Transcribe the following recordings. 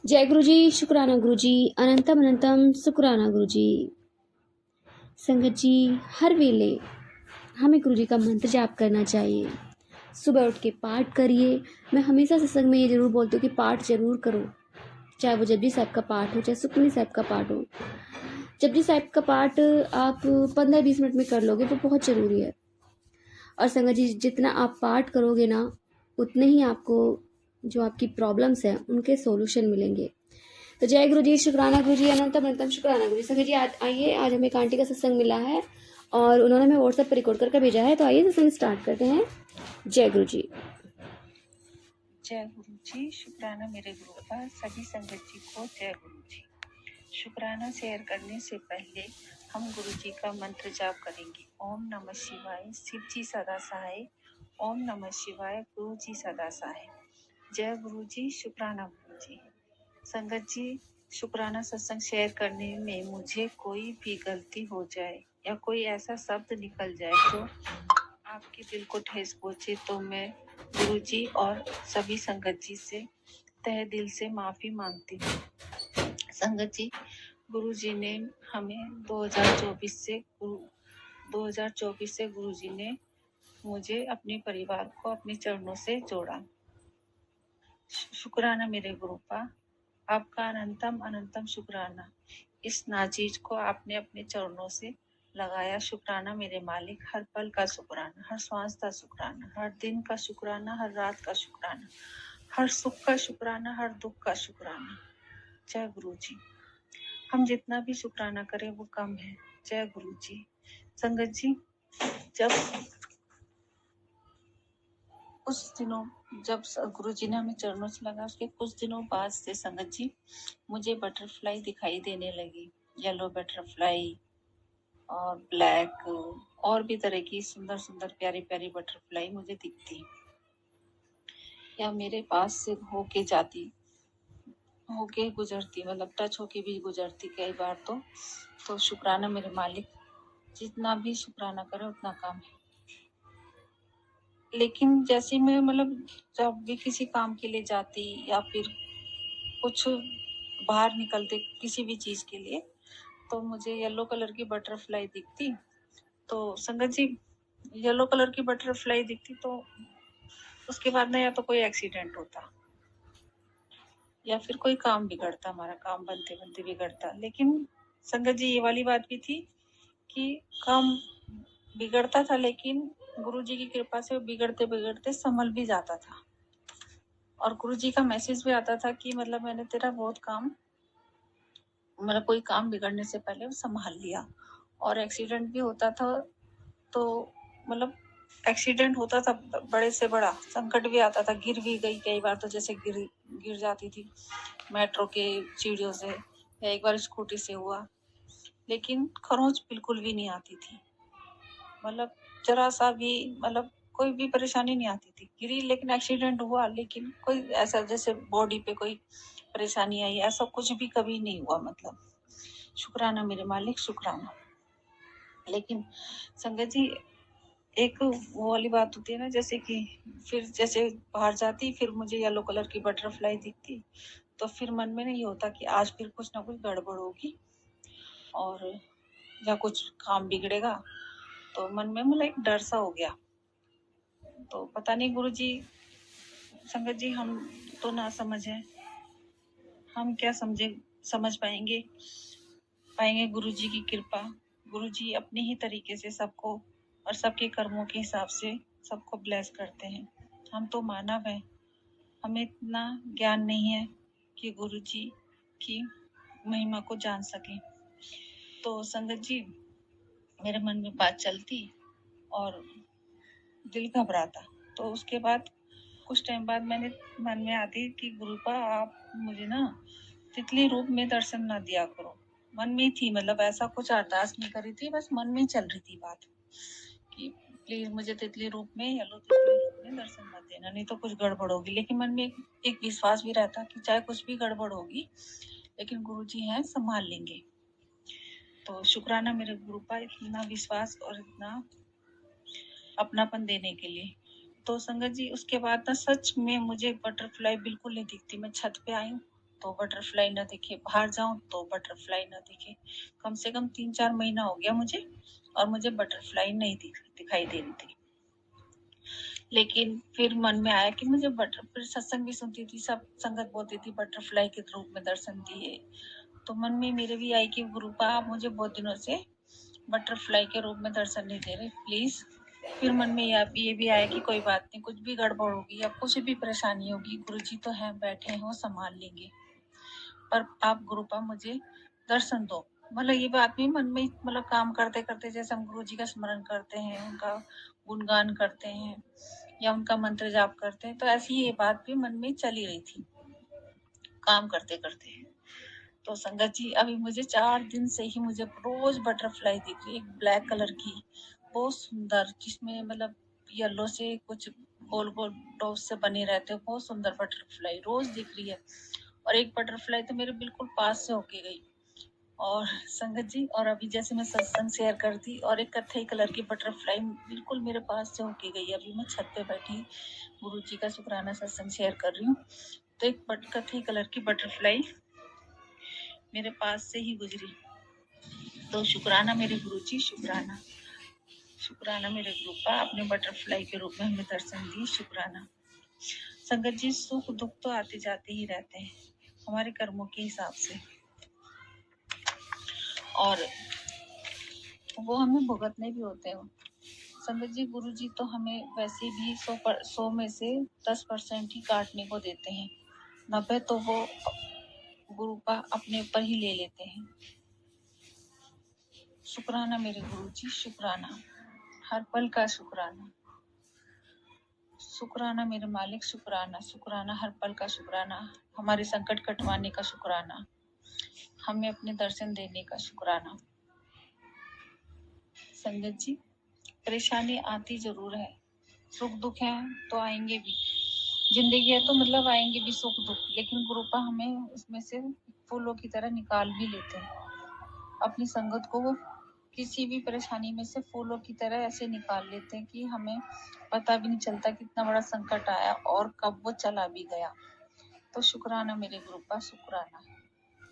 जय गुरु जी, शुक्राना गुरु जी, अनंतम अनंतम शुक्राना गुरु जी। संगत जी, हर वेले हमें गुरु जी का मंत्र जाप करना चाहिए। सुबह उठ के पाठ करिए। मैं हमेशा सत्संग में ये जरूर बोलती हूँ कि पाठ जरूर करो, चाहे वो जपजी साहब का पाठ हो, चाहे सुखमनी साहब का पाठ हो। जपजी साहब का पाठ आप 15-20 मिनट में कर लोगे, वो बहुत ज़रूरी है। और संगत जी, जितना आप पाठ करोगे ना, उतने ही आपको जो आपकी प्रॉब्लम्स हैं उनके सॉल्यूशन मिलेंगे। तो जय गुरु जी, शुक्राना गुरु जी, अनंतम अनंतम शुक्राना गुरु जी। संगत जी, आइए, आज हमें एक आंटी का सत्संग मिला है और उन्होंने हमें व्हाट्सएप पर रिकॉर्ड करके भेजा है, तो आइए सत्संग स्टार्ट करते हैं। जय गुरु जी। जय गुरु जी, शुक्राना मेरे गुरु का सभी संगत जी को जय गुरु जी। शुक्राना शेयर करने से पहले हम गुरु जी का मंत्र जाप करेंगे। ओम नमः शिवाय, शिव जी सदा सहाय। ओम नमः शिवाय, गुरु जी सदा सहाय। जय गुरु जी, शुक्राना गुरु जी। संगत जी, शुक्राना सत्संग शेयर करने में मुझे कोई भी गलती हो जाए या कोई ऐसा शब्द निकल जाए जो आपके दिल को ठेस पहुंचे, तो मैं गुरु जी और सभी संगत जी से तहे दिल से माफी मांगती हूँ। संगत जी, गुरु जी ने हमें 2024 से गुरु जी ने मुझे अपने परिवार को अपने चरणों से जोड़ा। शुक्राना मेरे गुरु का, आपका अनंतम अनंतम शुक्राना। इस नाचीज को आपने अपने चरणों से लगाया। शुक्राना मेरे मालिक, हर पल का शुक्राना, हर श्वास का शुक्राना, हर दिन का शुक्राना, हर रात का शुक्राना, हर सुख का शुक्राना, हर दुख का शुक्राना। जय गुरु जी। हम जितना भी शुक्राना करें वो कम है। जय गुरु जी। संगत जी, जब गुरु जी ने हमें चरणों से लगा, उसके कुछ दिनों बाद से संगत जी मुझे बटरफ्लाई दिखाई देने लगी। येलो बटरफ्लाई और ब्लैक और भी तरह की सुंदर सुंदर प्यारी प्यारी बटरफ्लाई मुझे दिखती या मेरे पास से होके गुजरती, मतलब टच होके भी गुजरती कई बार। तो शुक्राना मेरे मालिक, जितना भी शुक्राना करे उतना कम है। लेकिन जैसे मैं मतलब जब भी किसी काम के लिए जाती या फिर कुछ बाहर निकलते किसी भी चीज के लिए, तो मुझे येलो कलर की बटरफ्लाई दिखती। तो संगत जी, येलो कलर की बटरफ्लाई दिखती तो उसके बाद ना या तो कोई एक्सीडेंट होता या फिर कोई काम बिगड़ता, हमारा काम बनते बनते बिगड़ता। लेकिन संगत जी, ये वाली बात भी थी कि काम बिगड़ता था, लेकिन गुरु जी की कृपा से बिगड़ते बिगड़ते संभल भी जाता था। और गुरु जी का मैसेज भी आता था कि मतलब मैंने तेरा बहुत काम, मतलब कोई काम बिगड़ने से पहले संभाल लिया। और एक्सीडेंट भी होता था तो मतलब एक्सीडेंट होता था, बड़े से बड़ा संकट भी आता था, गिर भी गई कई बार। तो जैसे गिर जाती थी मेट्रो के सीढ़ियों से, या एक बार स्कूटी से हुआ, लेकिन खरोंच बिल्कुल भी नहीं आती थी। मतलब जरा सा भी, मतलब कोई भी परेशानी नहीं आती थी। गिरी लेकिन एक्सीडेंट हुआ, लेकिन कोई ऐसा जैसे बॉडी पे कोई परेशानी आई, ऐसा कुछ भी कभी नहीं हुआ। मतलब शुक्राना मेरे मालिक, शुक्राना। लेकिन संगत जी, एक वो वाली बात होती है ना, जैसे कि फिर जैसे बाहर जाती, फिर मुझे येलो कलर की बटरफ्लाई दिखती, तो फिर मन में नहीं होता कि आज फिर कुछ ना कुछ गड़बड़ होगी और या कुछ काम बिगड़ेगा। तो मन में मतलब एक डर सा हो गया। तो पता नहीं गुरु जी, संगत जी, हम तो ना समझ है, हम क्या समझ पाएंगे गुरु जी की कृपा। गुरु जी अपने ही तरीके से सबको और सबके कर्मों के हिसाब से सबको ब्लेस करते हैं। हम तो मानव हैं, हमें इतना ज्ञान नहीं है कि गुरु जी की महिमा को जान सके। तो संगत जी, मेरे मन में बात चलती और दिल घबराता। तो उसके बाद कुछ टाइम बाद मैंने मन में आती कि गुरुपा, आप मुझे ना तितली रूप में दर्शन ना दिया करो। मन में थी, मतलब ऐसा कुछ अरदास नहीं करी थी, बस मन में चल रही थी बात कि प्लीज मुझे तितली रूप में, येलो तितली रूप में दर्शन मत देना, नहीं तो कुछ गड़बड़ होगी। लेकिन मन में एक विश्वास भी रहता कि चाहे कुछ भी गड़बड़ होगी, लेकिन गुरु जी हैं, संभाल लेंगे। तो शुक्राना मेरे गुरु पर इतना विश्वास और इतना अपनापन देने के लिए। तो संगत जी, उसके बाद ना सच में मुझे बटरफ्लाई बिल्कुल नहीं दिखती। मैं छत पे आई हूँ तो बटरफ्लाई न दिखे, बाहर जाऊं तो बटरफ्लाई न दिखे। कम से कम 3-4 महीना हो गया मुझे, और मुझे बटरफ्लाई नहीं दिखाई दे रही थी। लेकिन फिर मन में आया कि मुझे फिर सत्संग भी सुनती थी, सब संगत बोलती थी बटरफ्लाई के रूप में दर्शन दिए। तो मन में मेरे भी आई कि गुरुपा आप मुझे बहुत दिनों से बटरफ्लाई के रूप में दर्शन नहीं दे रहे, प्लीज। फिर मन में ये भी आया कि कोई बात नहीं, कुछ भी गड़बड़ होगी या कुछ भी परेशानी होगी, गुरुजी तो हैं, बैठे हैं, वो संभाल लेंगे, पर आप गुरुपा मुझे दर्शन दो। मतलब ये बात भी मन में, मतलब काम करते करते जैसे हम गुरु जी का स्मरण करते हैं, उनका गुणगान करते हैं या उनका मंत्र जाप करते हैं, तो ऐसी ये बात भी मन में चली रही थी काम करते करते। तो संगत जी अभी मुझे 4 दिन से ही मुझे रोज बटरफ्लाई दिख रही है, एक ब्लैक कलर की, बहुत सुंदर, जिसमें मतलब येलो से कुछ गोल गोल डॉट्स से बने रहते हैं, बहुत सुंदर बटरफ्लाई रोज दिख रही है। और एक बटरफ्लाई तो मेरे बिल्कुल पास से होके गई। और संगत जी, और अभी जैसे मैं सत्संग शेयर कर दी, और एक कत्थई कलर की बटरफ्लाई बिल्कुल मेरे पास से होके गई। अभी मैं छत पे बैठी गुरु जी का शुक्राना सत्संग शेयर कर रही हूँ, तो एक कत्थई कलर की बटरफ्लाई मेरे पास से ही गुजरी। तो शुक्राना मेरे गुरु जी, शुक्राना, शुक्राना मेरे गुरु का, अपने बटरफ्लाई के रूप में हमें दर्शन दिए, शुक्राना। संगत जी सुख दुख तो आते जाते ही रहते हैं हमारे कर्मों के हिसाब से, और वो हमें भुगतने भी होते हैं। संगत जी गुरु जी तो हमें वैसे भी 100 में से 10% ही काटने को देते हैं, 90 तो वो गुरु का अपने ऊपर ही ले लेते हैं। शुक्राना मेरे गुरु जी, शुक्राना, हर पल का शुक्राना, शुक्राना मेरे मालिक, शुक्राना, शुक्राना हर पल का शुक्राना, हमारे संकट कटवाने का शुक्राना, हमें अपने दर्शन देने का शुक्राना। संगत जी परेशानी आती जरूर है, सुख दुख है तो आएंगे भी, जिंदगी है तो मतलब आएंगे भी सुख दुख, लेकिन गुरुपा हमें उसमें से फूलों की तरह निकाल भी लेते हैं। अपनी संगत को वो किसी भी परेशानी में से फूलों की तरह ऐसे निकाल लेते हैं कि हमें पता भी नहीं चलता कितना बड़ा संकट आया और कब वो चला भी गया। तो शुक्राना मेरे गुरुपा, शुक्राना,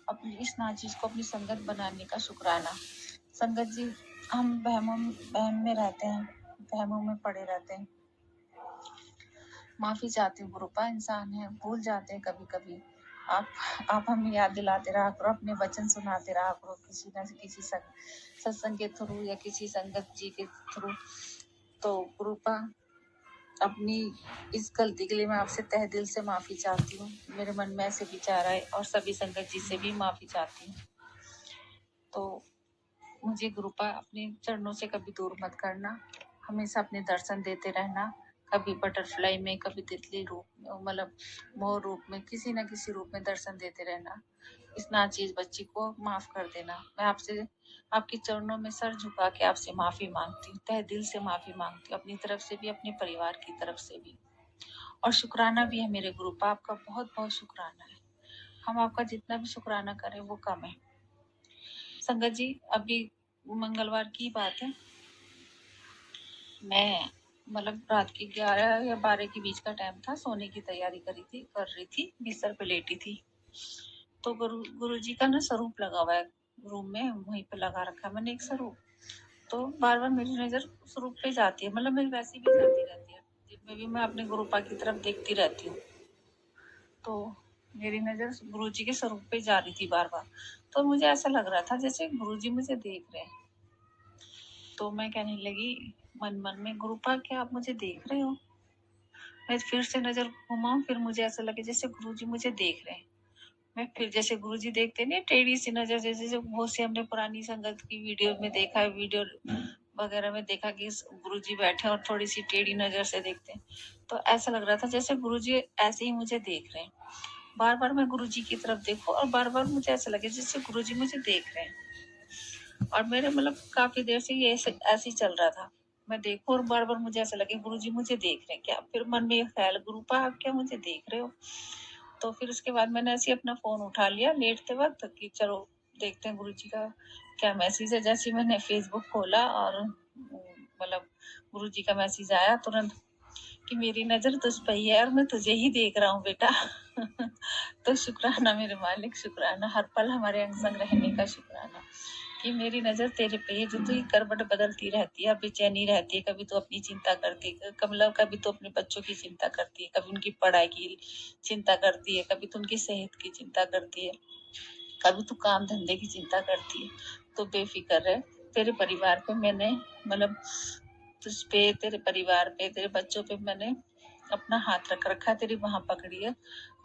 अपनी इस नाचीज को अपनी संगत बनाने का शुक्राना। संगत जी हम बहम में रहते हैं, बहमों में पड़े रहते हैं, माफी चाहती हूँ गुरुपा, इंसान है, भूल जाते हैं कभी कभी। आप हमें याद दिलाते रहा करो, अपने वचन सुनाते रहा करो, किसी न किसी सत्संग के थ्रू या किसी संगत जी के थ्रू। तो गुरुपा अपनी इस गलती के लिए मैं आपसे तहे दिल से माफी चाहती हूँ। मेरे मन में ऐसे विचार आए, और सभी संगत जी से भी माफी चाहती हूँ। तो मुझे गुरुपा अपने चरणों से कभी दूर मत करना, हमेशा अपने दर्शन देते रहना, कभी बटरफ्लाई में, कभी तितली रूप में, मतलब मोर रूप में, किसी न किसी रूप में दर्शन देते रहना। इस नाचीज बच्ची को माफ कर देना। मैं आपसे आपके चरणों में सर झुका के आपसे माफी मांगती हूँ, तहे दिल से माफी मांगती हूँ, अपनी तरफ से भी, अपने परिवार की तरफ से भी। और शुक्राना भी है मेरे गुरुपा, आपका बहुत बहुत शुक्राना है। हम आपका जितना भी शुक्राना करें वो कम है। संगत जी अभी मंगलवार की बात है, मैं मतलब रात के 11 या 12 के बीच का टाइम था, सोने की तैयारी कर रही थी, बिस्तर पे लेटी थी। तो गुरु जी का ना स्वरूप लगा हुआ है रूम में, वहीं पे लगा रखा है मैंने एक स्वरूप। तो बार बार मेरी नजर स्वरूप पे जाती है, मतलब मेरी वैसी भी जाती रहती है, दिन में भी मैं अपने गुरुपा की तरफ देखती रहती हूँ। तो मेरी नजर गुरु जी के स्वरूप पे जा रही थी बार बार। तो मुझे ऐसा लग रहा था जैसे गुरु जी मुझे देख रहे हैं। तो मैं कहने लगी मन मन में, गुरुपा क्या आप मुझे देख रहे हो? मैं फिर से नजर घुमाऊं, फिर मुझे ऐसा लगे जैसे गुरुजी मुझे देख रहे हैं। मैं फिर जैसे गुरुजी देखते नहीं, टेढ़ी सी नजर, जैसे जो बहुत से हमने पुरानी संगत की वीडियो में देखा है, वीडियो वगैरह में देखा कि गुरुजी बैठे और थोड़ी सी टेढ़ी नजर से देखते हैं। तो ऐसा लग रहा था जैसे गुरुजी ऐसे ही मुझे देख रहे हैं। बार बार मैं गुरुजी की तरफ देखूं और बार बार मुझे ऐसा लगे जैसे गुरुजी मुझे देख रहे हैं। और मेरे मतलब काफी देर से ये ऐसे ही चल रहा था, मैं देखूं और बार बार मुझे ऐसा लगे गुरुजी मुझे देख रहे हैं क्या। फिर मन में ये ख्याल, गुरुपा आप क्या मुझे देख रहे हो? तो फिर उसके बाद मैंने ऐसे अपना फोन उठा लिया लेटते वक्त कि चलो देखते हैं गुरुजी का क्या मैसेज है। जैसे मैंने फेसबुक खोला और मतलब गुरुजी का मैसेज आया तुरंत, कि मेरी नज़र तुझ पे ही है और मैं तुझे ही देख रहा हूँ बेटा। तो शुक्राना मेरे मालिक, शुक्राना हर पल हमारे अंग संग रहने का, शुक्राना कि मेरी नज़र तेरे पे है, जो तू करवट बदलती रहती है, बेचैनी रहती है, कभी तो अपनी चिंता करती है, कभी तो अपने बच्चों की चिंता करती है, कभी उनकी पढ़ाई की चिंता करती है, कभी तो उनकी सेहत की चिंता करती है, कभी तो काम धंधे की चिंता करती है। तो बेफिक्र रह, तेरे परिवार पे मैंने मतलब तुझ पे, तेरे परिवार पे, तेरे बच्चों पे मैंने अपना हाथ रख रखा है, तेरी बाह पकड़ी है।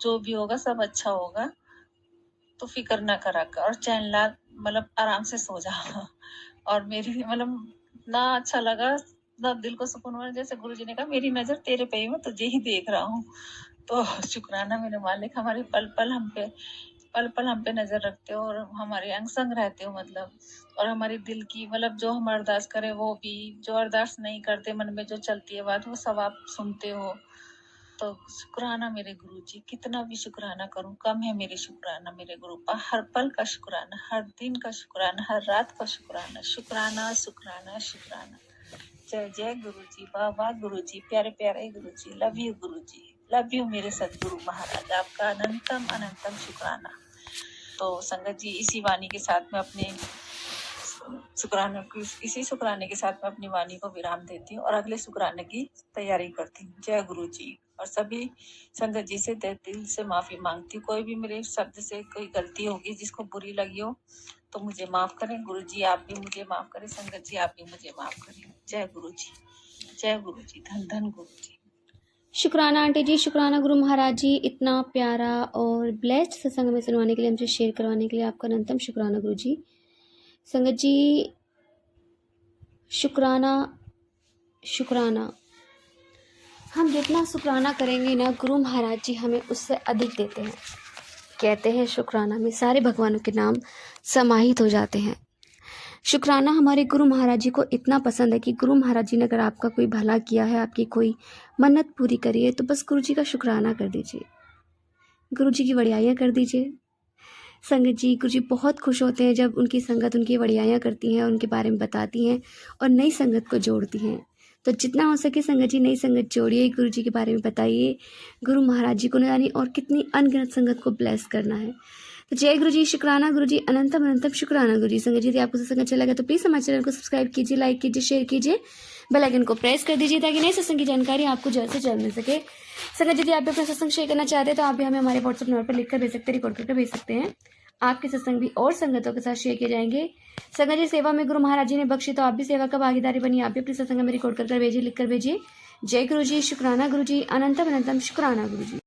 जो भी होगा सब अच्छा होगा, तो फिक्र ना करा कर और चैन ला, मतलब आराम से सो जा। और मेरी मतलब इतना अच्छा लगा, ना दिल को सुकून हुआ, जैसे गुरुजी ने कहा मेरी नजर तेरे पे ही, मैं तुझे ही देख रहा हूँ। तो शुक्राना मेरे मालिक, हमारे पल पल हम पे नजर रखते हो और हमारे अंग संग रहते हो, मतलब और हमारी दिल की मतलब जो हम अरदास करें वो भी, जो अरदास नहीं करते मन में जो चलती है बात, वो सब आप सुनते हो। तो शुक्राना मेरे गुरुजी, कितना भी शुक्राना करूं कम है मेरे शुक्राना मेरे गुरु का, हर पल का शुक्राना, हर दिन का शुक्राना, हर रात का शुक्राना, शुक्राना शुक्राना शुक्राना। जय जय गुरुजी, बाबा गुरुजी, प्यारे प्यारे Guruji, love you Guruji, love you मेरे सदगुरु महाराज, आपका अनंतम अनंतम शुक्राना। तो संगत जी, इसी वाणी के साथ में अपने इसी शुक्राने के साथ में अपनी वाणी को विराम देती हूँ और अगले शुक्राने की तैयारी करती हूँ। जय गुरु जी। और सभी संगत जी से दिल से माफी मांगती हूँ, कोई भी मेरे शब्द से कोई गलती होगी जिसको बुरी लगी हो तो मुझे माफ करें। गुरु जी आप भी मुझे माफ करें, संगत जी आप भी मुझे माफ करें। जय गुरु जी, जय गुरु जी, धन धन गुरु जी। शुक्राना आंटी जी, शुक्राना गुरु महाराज जी, इतना प्यारा और ब्लेस्ड सत्संग में सुनवाने के लिए, हमसे शेयर करवाने के लिए आपका अनंतम शुक्राना गुरु जी। संगत जी, शुक्राना शुक्राना, हम जितना शुक्राना करेंगे ना, गुरु महाराज जी हमें उससे अधिक देते हैं। कहते हैं शुक्राना में सारे भगवानों के नाम समाहित हो जाते हैं। शुक्राना हमारे गुरु महाराज जी को इतना पसंद है कि गुरु महाराज जी ने अगर आपका कोई भला किया है, आपकी कोई मन्नत पूरी करी है, तो बस गुरु जी का शुक्राना कर दीजिए, गुरु जी की वड़ियाइयाँ कर दीजिए। संगत जी, गुरु जी बहुत खुश होते हैं जब उनकी संगत उनकी वड़ियाइयाँ करती हैं, उनके बारे में बताती हैं और नई संगत को जोड़ती हैं। तो जितना हो सके संगत जी नई संगत जोड़िए, गुरु जी के बारे में बताइए। गुरु महाराज जी को न जानी और कितनी अनगिनत संगत को ब्लेस करना है। तो जय गुरु जी, शुक्राना गुरु जी, अनंतम अनंतम शुक्राना गुरु जी। संगत जी, यदि आपको सत्संग अच्छा लगा तो प्लीज़ हमारे चैनल को सब्सक्राइब कीजिए, लाइक कीजिए, शेयर कीजिए, बेल आइकन को प्रेस कर दीजिए ताकि नए सत्संग की जानकारी आपको जल्द से जल्द मिल सके। संगत जी, यदि आप भी अपना सत्संग शेयर करना चाहते हैं तो आप भी हमें हमारे व्हाट्सएप नंबर पर लिखकर भेज सकते हैं, रिकॉर्ड करके भेज सकते हैं। आपके सत्संग भी और संगतों के साथ शेयर किए जाएंगे। संगत जी, सेवा में गुरु महाराज जी ने बख्शी तो आप भी सेवा का भागीदारी बनिए, आप भी अपने सत्संग में रिकॉर्ड कर भेजिए, लिख कर भेजिए। जय गुरु जी, शुक्राना गुरु जी, अनंतम अनंतम शुक्राना गुरु जी।